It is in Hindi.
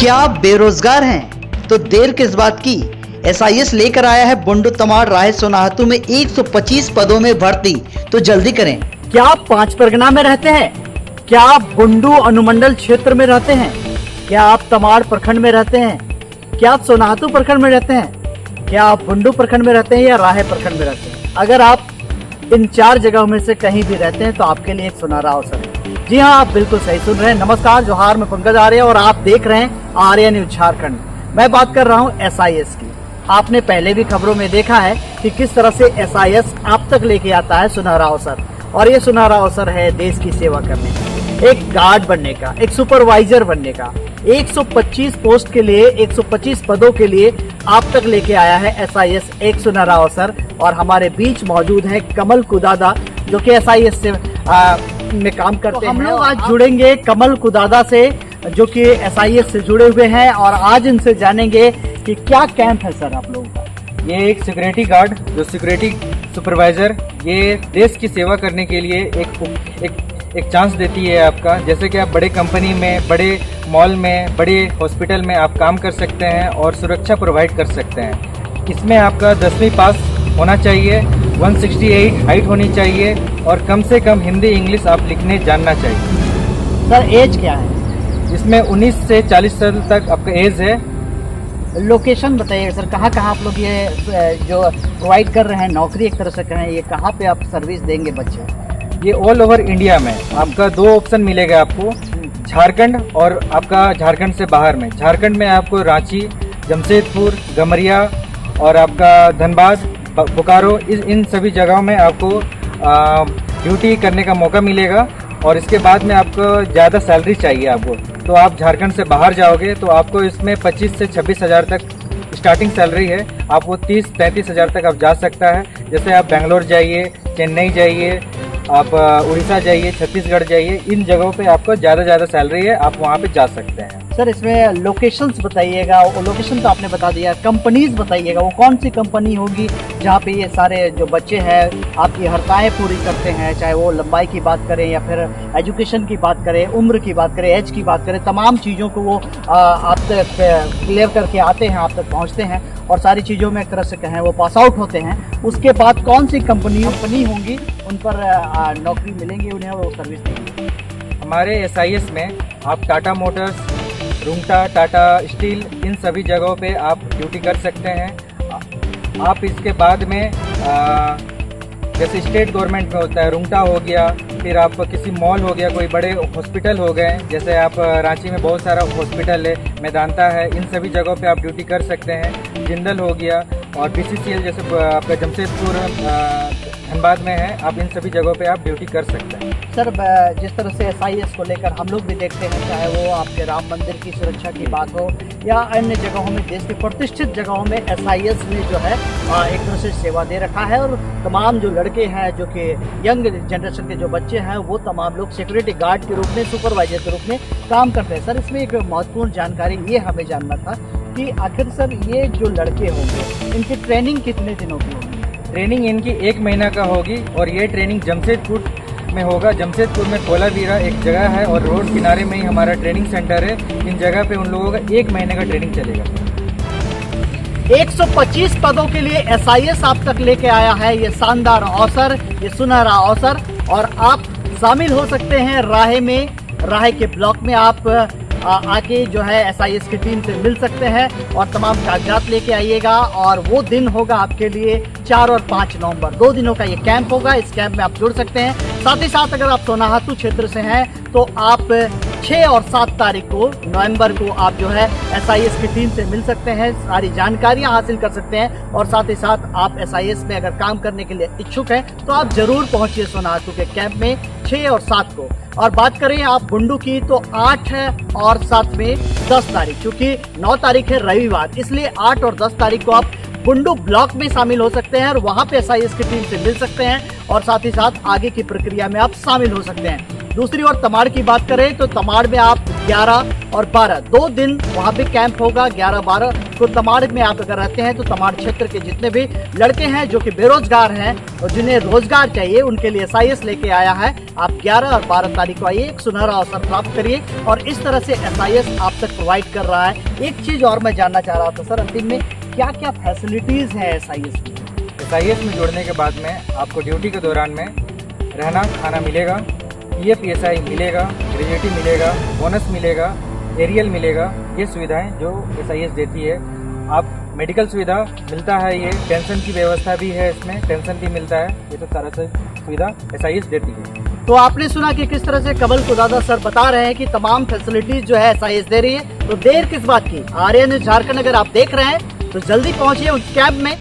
क्या आप बेरोजगार हैं? तो देर किस बात की। एसआईएस लेकर आया है बुंडू तमाड़ राय सोनाहतू में 125 पदों में भर्ती, तो जल्दी करें। क्या आप 5 परगना में रहते हैं? क्या आप बुंडू अनुमंडल क्षेत्र में रहते हैं? क्या आप तमाड़ प्रखंड में रहते हैं? क्या आप सोनाहतू प्रखंड में रहते हैं? क्या आप बुंडू प्रखंड में रहते हैं या राहे प्रखंड में रहते हैं? अगर आप इन 4 जगहों में से कहीं भी रहते हैं तो आपके लिए एक सुनहरा अवसर है। जी हाँ, आप बिल्कुल सही सुन रहे हैं। नमस्कार, जोहार, मैं पंकज आर्य और आप देख रहे हैं आर्य न्यूज झारखंड। मैं बात कर रहा हूँ एसआईएस की। आपने पहले भी खबरों में देखा है कि किस तरह से एसआईएस आप तक लेके आता है सुनहरा अवसर, और ये सुनहरा अवसर है देश की सेवा करने का, एक गार्ड बनने का, एक सुपरवाइजर बनने का। 125 पोस्ट के लिए, 125 पदों के लिए आप तक लेके आया है एसआईएस एक सुनहरा अवसर। और हमारे बीच मौजूद है कमल कुदादा, जो कि एसआईएस से में काम करते हैं। हम लोग आज जुड़ेंगे कमल कुदादा से, जो कि एसआईएस से जुड़े हुए हैं, और आज इनसे जानेंगे कि क्या कैंप है सर आप लोगों का। ये एक सिक्योरिटी गार्ड, जो सिक्योरिटी सुपरवाइजर, ये देश की सेवा करने के लिए एक चांस देती है आपका। जैसे कि आप बड़े कंपनी में, बड़े मॉल में, बड़े हॉस्पिटल में आप काम कर सकते हैं और सुरक्षा प्रोवाइड कर सकते हैं। इसमें आपका 10वीं पास होना चाहिए, 168 हाइट होनी चाहिए और कम से कम हिंदी इंग्लिश आप लिखने जानना चाहिए। सर एज क्या है? इसमें 19 से 40 साल तक आपका एज है। लोकेशन बताइए सर, कहाँ कहाँ आप लोग ये जो प्रोवाइड कर रहे हैं, नौकरी एक तरह से कहें, ये कहाँ पे आप सर्विस देंगे बच्चे? ये ऑल ओवर इंडिया में आपका 2 ऑप्शन मिलेगा आपको, झारखंड और आपका झारखंड से बाहर में। झारखंड में आपको रांची, जमशेदपुर, गमरिया और आपका धनबाद, बोकारो, इन सभी जगहों में आपको ड्यूटी करने का मौका मिलेगा। और इसके बाद में आपको ज़्यादा सैलरी चाहिए आपको, तो आप झारखंड से बाहर जाओगे तो आपको इसमें 25 से 26 हज़ार तक स्टार्टिंग सैलरी है। आपको 30-33 हज़ार तक आप जा सकता है। जैसे आप बेंगलोर जाइए, चेन्नई जाइए, आप उड़ीसा जाइए, छत्तीसगढ़ जाइए, इन जगहों पे आपको ज़्यादा सैलरी है, आप वहाँ पे जा सकते हैं। सर इसमें लोकेशंस बताइएगा, लोकेशन तो आपने बता दिया, कंपनीज बताइएगा, वो कौन सी कंपनी होगी जहाँ पे ये सारे जो बच्चे हैं आपकी हरताएँ पूरी करते हैं, चाहे वो लंबाई की बात करें या फिर एजुकेशन की बात करें, उम्र की बात करें, एज की बात करें, तमाम चीज़ों को वो आप तक क्लियर करके आते हैं, आप तक पहुँचते हैं और सारी चीज़ों में एक तरह से कहें वो पास आउट होते हैं। उसके बाद कौन सी कंपनी होंगी उन पर नौकरी मिलेंगी, उन्हें वो सर्विस देंगे? हमारे एसआईएस में आप टाटा मोटर्स, रुंगटा, टाटा स्टील, इन सभी जगहों पे आप ड्यूटी कर सकते हैं। आप इसके बाद में जैसे स्टेट गवर्नमेंट में होता है, रुंगटा हो गया, फिर आप किसी मॉल हो गया, कोई बड़े हॉस्पिटल हो गए, जैसे आप रांची में बहुत सारा हॉस्पिटल है, मेदांता है, इन सभी जगहों पे आप ड्यूटी कर सकते हैं। जिंदल हो गया और बीसीसीएल जैसे आपका जमशेदपुर, धनबाद में है, आप इन सभी जगहों पे आप ड्यूटी कर सकते हैं। सर जिस तरह से एसआईएस को लेकर हम लोग भी देखते हैं, चाहे वो आपके राम मंदिर की सुरक्षा की बात हो या अन्य जगहों में, देश की प्रतिष्ठित जगहों में एसआईएस ने जो है एक तरह से सेवा दे रखा है। और तमाम जो लड़के हैं, जो कि यंग जनरेशन के जो बच्चे हैं, वो तमाम लोग सिक्योरिटी गार्ड के रूप में, सुपरवाइजर के रूप में काम करते हैं। सर इसमें एक महत्वपूर्ण जानकारी ये हमें जानना था कि आखिर सर ये जो लड़के होंगे, इनकी ट्रेनिंग कितने दिनों की होगी? ट्रेनिंग इनकी 1 महीना का होगी और ये ट्रेनिंग जमशेदपुर में होगा। जमशेदपुर में कोलावीरा एक जगह है और रोड किनारे में ही हमारा ट्रेनिंग सेंटर है। इन जगह पे उन लोगों का 1 महीने का ट्रेनिंग चलेगा। 125 पदों के लिए एसआईएस आप तक लेके आया है ये शानदार अवसर, ये सुनहरा अवसर, और आप शामिल हो सकते हैं राहे में। राहे के ब्लॉक में आप आके जो है एसआईएस की टीम से मिल सकते हैं और तमाम कागजात लेके आइएगा। और वो दिन होगा आपके लिए 4 और 5 नवंबर, 2 दिनों का ये कैंप होगा। इस कैंप में आप जुड़ सकते हैं। साथ ही साथ अगर आप सोनाहतू क्षेत्र से हैं तो आप 6 और 7 तारीख को, नवंबर को, आप जो है एसआईएस की टीम से मिल सकते हैं, सारी जानकारियां हासिल कर सकते हैं। और साथ ही साथ आप एसआईएस में अगर काम करने के लिए इच्छुक हैं तो आप जरूर पहुंचिए सोनाहतू के कैंप में 6 और 7 को। और बात करें आप बुंडू की तो 8 और 7 में 10 तारीख, क्योंकि 9 तारीख है रविवार, इसलिए 8 और 10 तारीख को आप बुंडू ब्लॉक में शामिल हो सकते हैं और वहां पे एसआईएस की टीम से मिल सकते हैं और साथ ही साथ आगे की प्रक्रिया में आप शामिल हो सकते हैं। दूसरी ओर तमाड़ की बात करें तो तमाड़ में आप 11 और 12 2 दिन वहां भी कैंप होगा। 11-12 को तमाड़ में आप अगर रहते हैं तो तमाड़ क्षेत्र के जितने भी लड़के हैं जो कि बेरोजगार हैं और जिन्हें रोजगार चाहिए उनके लिए SIS लेके आया है। आप 11 और 12 तारीख को आइए, एक सुनहरा अवसर प्राप्त करिए और इस तरह से SIS आप तक प्रोवाइड कर रहा है। एक चीज और मैं जानना चाह रहा था सर, अंतिम में क्या क्या फैसिलिटीज है SIS में? SIS में जुड़ने के बाद में आपको ड्यूटी के दौरान में रहना खाना मिलेगा, PF PSI मिलेगा, ग्रेजुएटी मिलेगा, बोनस मिलेगा, एरियल मिलेगा। ये सुविधाएं जो SIS देती है। आप मेडिकल सुविधा मिलता है, ये पेंशन की व्यवस्था भी है, इसमें पेंशन भी मिलता है। ये सब सारा सुविधा SIS देती है। तो आपने सुना कि किस तरह से कमल कुदादा सर बता रहे हैं कि तमाम फैसिलिटीज जो है SIS दे रही है। तो देर किस बात की, आर्यन झारखंड अगर आप देख रहे हैं तो जल्दी पहुंचिए उस कैंप में।